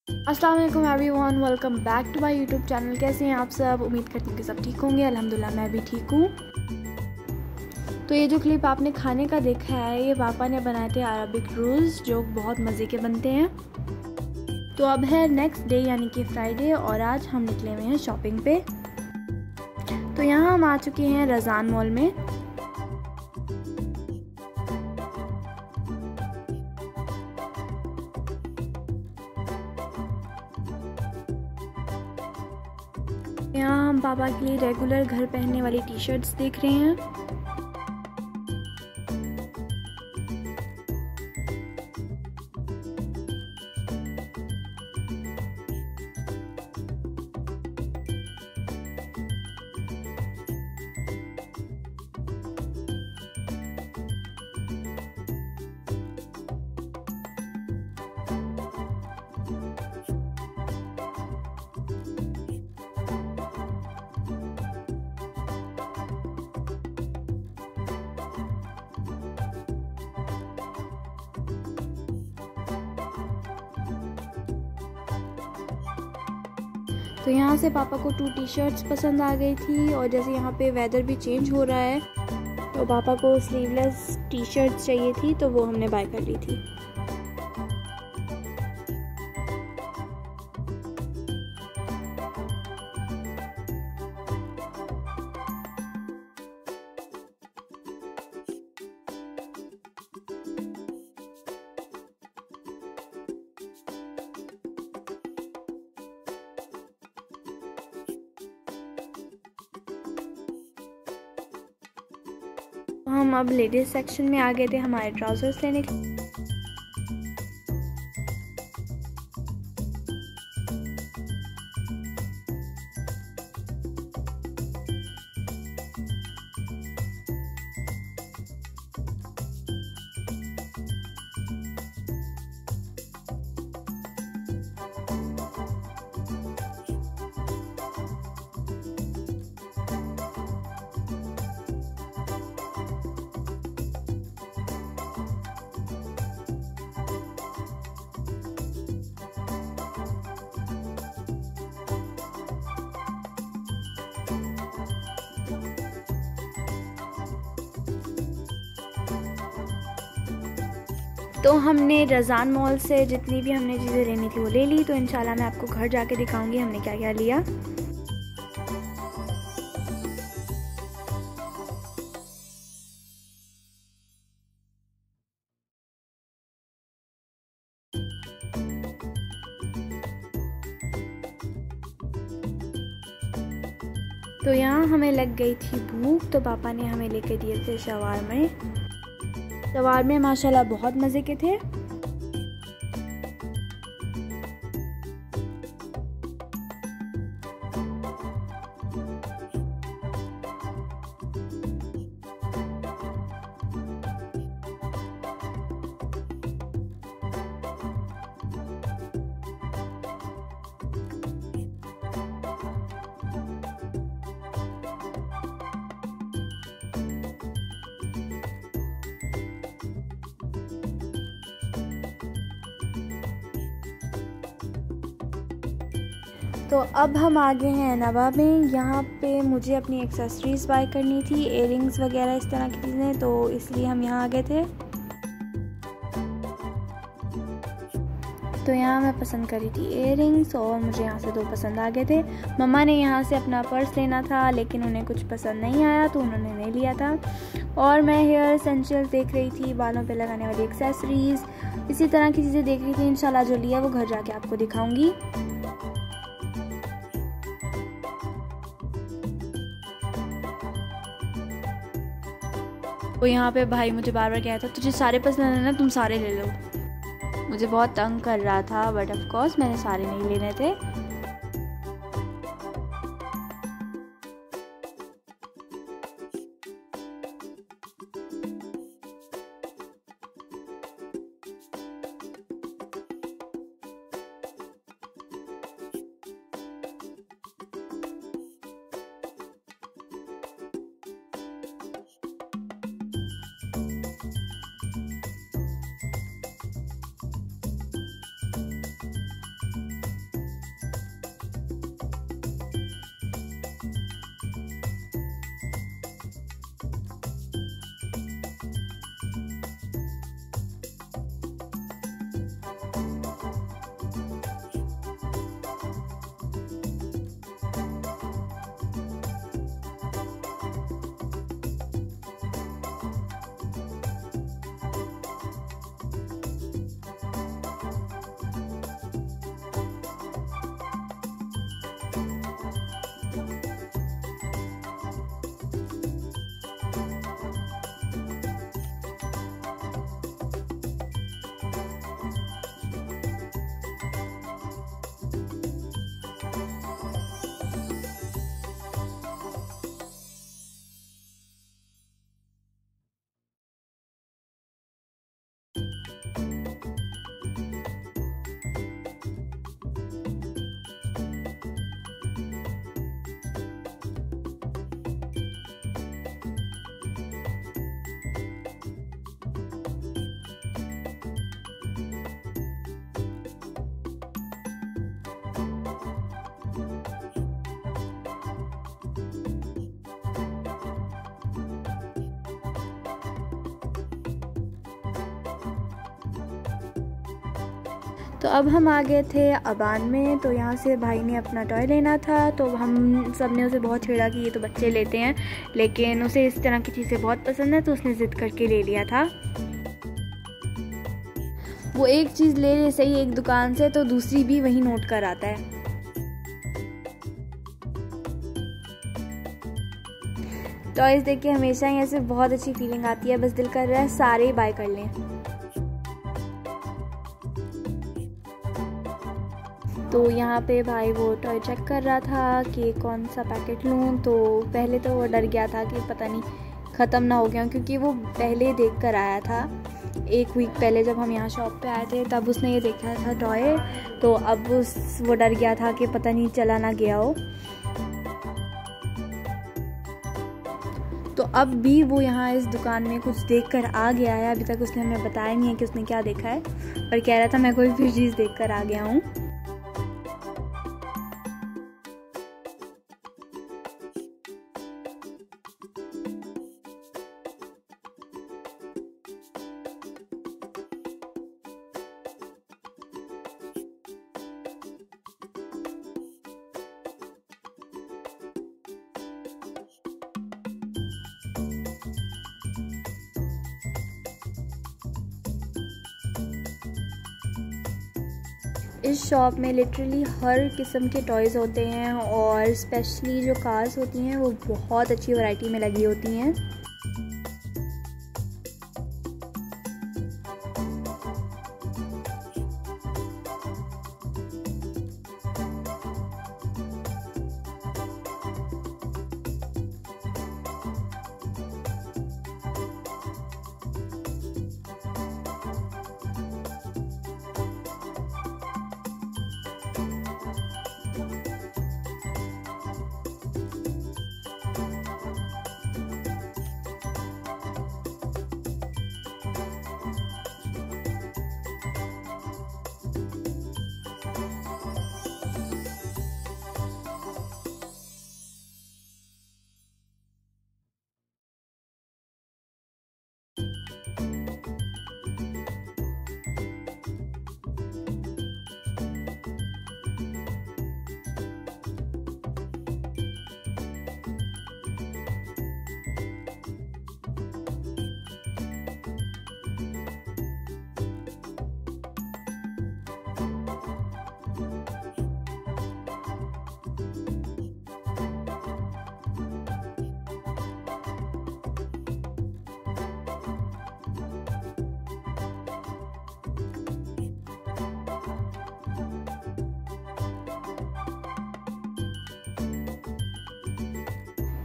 अस्सलाम वालेकुम everyone, welcome back to my YouTube channel. कैसे हैं आप सब? उम्मीद करती हूँ कि सब ठीक होंगे। अल्हम्दुलिल्लाह मैं भी ठीक हूँ। तो ये जो क्लिप आपने खाने का देखा है, ये पापा ने बनाए थे अरबिक रोल्स, जो बहुत मज़े के बनते हैं। तो अब है नेक्स्ट डे यानी कि फ्राइडे, और आज हम निकले हुए हैं शॉपिंग पे। तो यहाँ हम आ चुके हैं रज़ान मॉल में। यहाँ हम पापा के लिए रेगुलर घर पहनने वाली टी शर्ट्स देख रहे हैं। तो यहाँ से पापा को 2 टी शर्ट्स पसंद आ गई थी, और जैसे यहाँ पे वेदर भी चेंज हो रहा है तो पापा को स्लीवलेस टी शर्ट्स चाहिए थी, तो वो हमने बाय कर ली थी। हम अब लेडीज सेक्शन में आ गए थे हमारे ट्राउजर्स लेने के। तो हमने रज़ान मॉल से जितनी भी हमने चीज़ें लेनी थी वो ले ली। तो इंशाल्लाह मैं आपको घर जाके दिखाऊंगी हमने क्या क्या लिया। तो यहाँ हमें लग गई थी भूख, तो पापा ने हमें लेके दिए थे शवारमे माशाल्लाह बहुत मज़े के थे। तो अब हम आ गए हैं नवा में। यहाँ पे मुझे अपनी एक्सेसरीज़ बाय करनी थी, इयररिंग्स वगैरह इस तरह की चीज़ें, तो इसलिए हम यहाँ आ गए थे। तो यहाँ मैं पसंद करी थी इयररिंग्स, और मुझे यहाँ से 2 पसंद आ गए थे। मम्मा ने यहाँ से अपना पर्स लेना था, लेकिन उन्हें कुछ पसंद नहीं आया तो उन्होंने नहीं लिया था। और मैं हेयर एसेंशियल्स देख रही थी, बालों पे लगाने वाली एक्सेसरीज़, इसी तरह की चीज़ें देख रही थी। इंशाल्लाह जो लिया वो घर जाके आपको दिखाऊँगी। तो यहाँ पे भाई मुझे बार बार कह रहा था तुझे सारे पसंद है ना, तुम सारे ले लो। मुझे बहुत तंग कर रहा था, बट ऑफ कोर्स मैंने सारे नहीं लेने थे। तो अब हम आ गए थे अबान में। तो यहाँ से भाई ने अपना टॉय लेना था, तो हम सब ने उसे बहुत छेड़ा कि ये तो बच्चे लेते हैं, लेकिन उसे इस तरह की चीज़ें बहुत पसंद है तो उसने ज़िद करके ले लिया था। वो एक चीज़ ले सही एक दुकान से तो दूसरी भी वही नोट कर आता है। टॉयज़ देख के हमेशा ही ऐसे बहुत अच्छी फीलिंग आती है, बस दिल कर रहा है सारे ही बाय कर लें। तो यहाँ पे भाई वो टॉय चेक कर रहा था कि कौन सा पैकेट लूँ। तो पहले तो वो डर गया था कि पता नहीं ख़त्म ना हो गया, क्योंकि वो पहले देख कर आया था 1 वीक पहले जब हम यहाँ शॉप पे आए थे, तब उसने ये देखा था टॉय। तो अब वो डर गया था कि पता नहीं चला ना गया हो। तो अब भी वो यहाँ इस दुकान में कुछ देख कर आ गया है। अभी तक उसने हमें बताया नहीं है कि उसने क्या देखा है, पर कह रहा था मैं कोई भी चीज़ देख कर आ गया हूँ। इस शॉप में लिटरली हर किस्म के टॉयज़ होते हैं, और स्पेशली जो कार्स होती हैं वो बहुत अच्छी वैरायटी में लगी होती हैं।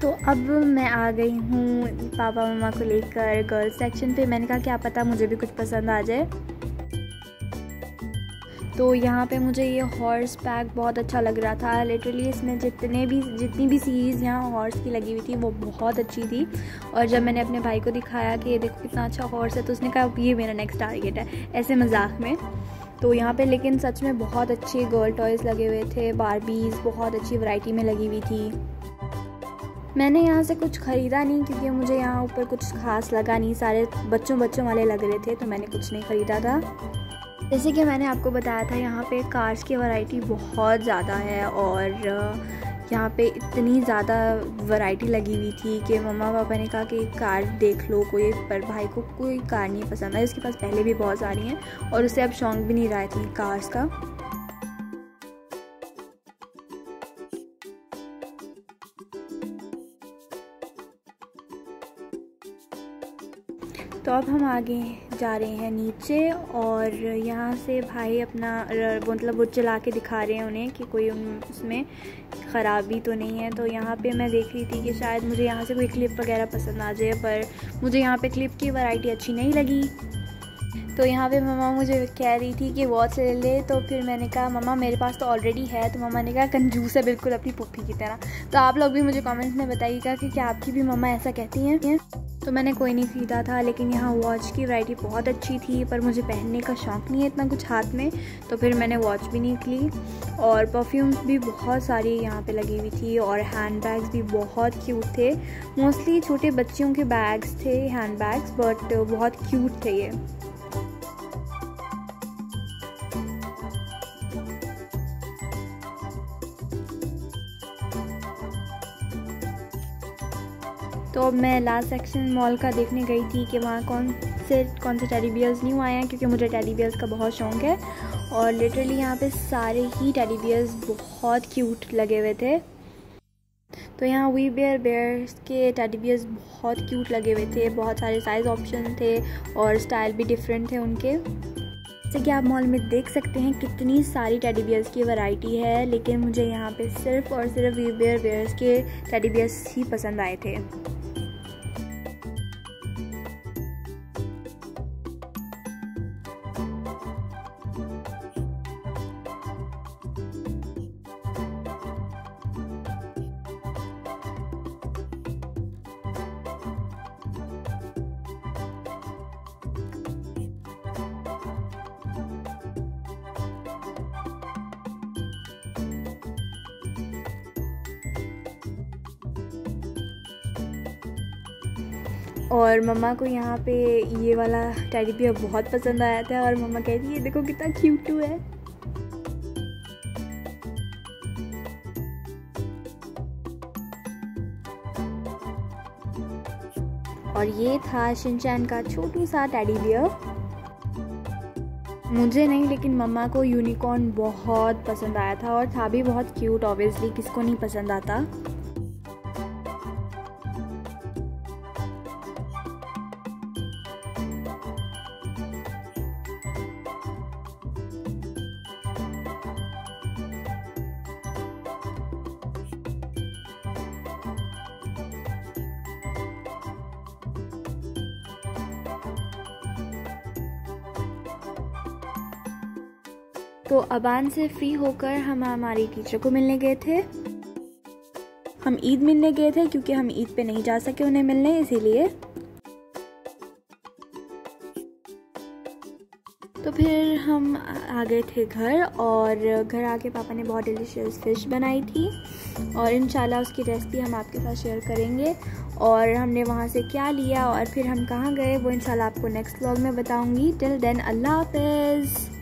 तो अब मैं आ गई हूँ पापा मम्मा को लेकर गर्ल्स सेक्शन पे। मैंने कहा क्या पता मुझे भी कुछ पसंद आ जाए। तो यहाँ पे मुझे ये हॉर्स पैक बहुत अच्छा लग रहा था। लिटरली इसमें जितनी भी सीरीज़ यहाँ हॉर्स की लगी हुई थी वो बहुत अच्छी थी। और जब मैंने अपने भाई को दिखाया कि ये देखो कितना अच्छा हॉर्स है, तो उसने कहा ये मेरा नेक्स्ट टारगेट है, ऐसे मजाक में। तो यहाँ पे लेकिन सच में बहुत अच्छे गर्ल टॉयज़ लगे हुए थे, बारबीज़ बहुत अच्छी वैरायटी में लगी हुई थी। मैंने यहाँ से कुछ ख़रीदा नहीं क्योंकि मुझे यहाँ ऊपर कुछ खास लगा नहीं, सारे बच्चों वाले लग रहे थे, तो मैंने कुछ नहीं ख़रीदा था। जैसे कि मैंने आपको बताया था यहाँ पे कार्स की वैरायटी बहुत ज़्यादा है, और यहाँ पे इतनी ज़्यादा वैरायटी लगी हुई थी कि मम्मा पापा ने कहा कि कार देख लो कोई, पर भाई को कोई कार नहीं पसंद है। उसके पास पहले भी बहुत सारी हैं और उसे अब शौक भी नहीं रहा है इतनी कार्स का। तो अब हम आगे जा रहे हैं नीचे, और यहाँ से भाई अपना मतलब वो चला के दिखा रहे हैं उन्हें कि कोई उसमें ख़राबी तो नहीं है। तो यहाँ पे मैं देख रही थी कि शायद मुझे यहाँ से कोई क्लिप वगैरह पसंद आ जाए, पर मुझे यहाँ पे क्लिप की वैरायटी अच्छी नहीं लगी। तो यहाँ पे मम्मा मुझे कह रही थी कि वॉच ले ले, तो फिर मैंने कहा मम्मा मेरे पास तो ऑलरेडी है। तो मम्मा ने कहा कंजूस है बिल्कुल अपनी पुप्पी की तरह। तो आप लोग भी मुझे कमेंट्स में बताइएगा कि क्या आपकी भी मम्मा ऐसा कहती हैं। तो मैंने कोई नहीं ख़रीदा था, लेकिन यहाँ वॉच की वैरायटी बहुत अच्छी थी, पर मुझे पहनने का शौक़ नहीं है इतना कुछ हाथ में, तो फिर मैंने वॉच भी नहीं ली। और परफ्यूम्स भी बहुत सारी यहाँ पे लगी हुई थी, और हैंड बैग्स भी बहुत क्यूट थे। मोस्टली छोटे बच्चों के बैग्स थे, हैंड बैग्स, बट बहुत क्यूट थे ये। तो अब मैं लास्ट सेक्शन मॉल का देखने गई थी कि वहाँ कौन से टेडी बियर्स न्यू आए हैं, क्योंकि मुझे टेडी बियर्स का बहुत शौक़ है। और लिटरली यहाँ पे सारे ही टेडी बियर्स बहुत क्यूट लगे हुए थे। तो यहाँ वी बेयर्स के टेडी बियर्स बहुत क्यूट लगे हुए थे, बहुत सारे साइज़ ऑप्शन थे और स्टाइल भी डिफरेंट थे उनके। जैसे कि आप मॉल में देख सकते हैं कितनी सारी टेडी बियर्स की वैरायटी है, लेकिन मुझे यहाँ पे सिर्फ और सिर्फ वी बेयर्स के टेडी बियर्स ही पसंद आए थे। और मम्मा को यहाँ पे ये वाला टेडी बियर बहुत पसंद आया था और मम्मा कहती है देखो कितना क्यूट है। और ये था शिनचैन का छोटू सा टेडी बियर। मुझे नहीं, लेकिन मम्मा को यूनिकॉर्न बहुत पसंद आया था और था भी बहुत क्यूट। ऑब्वियसली किसको नहीं पसंद आता। तो अबान से फ्री होकर हम हमारी टीचर को मिलने गए थे। हम ईद मिलने गए थे क्योंकि हम ईद पे नहीं जा सके उन्हें मिलने, इसीलिए। तो फिर हम आ गए थे घर, और घर आके पापा ने बहुत डिलीशियस फ़िश बनाई थी और इंशाल्लाह उसकी रेसिपी हम आपके साथ शेयर करेंगे। और हमने वहाँ से क्या लिया और फिर हम कहाँ गए वो इंशाल्लाह आपको नेक्स्ट व्लॉग में बताऊँगी। टिल देन अल्लाह हाफ़िज़।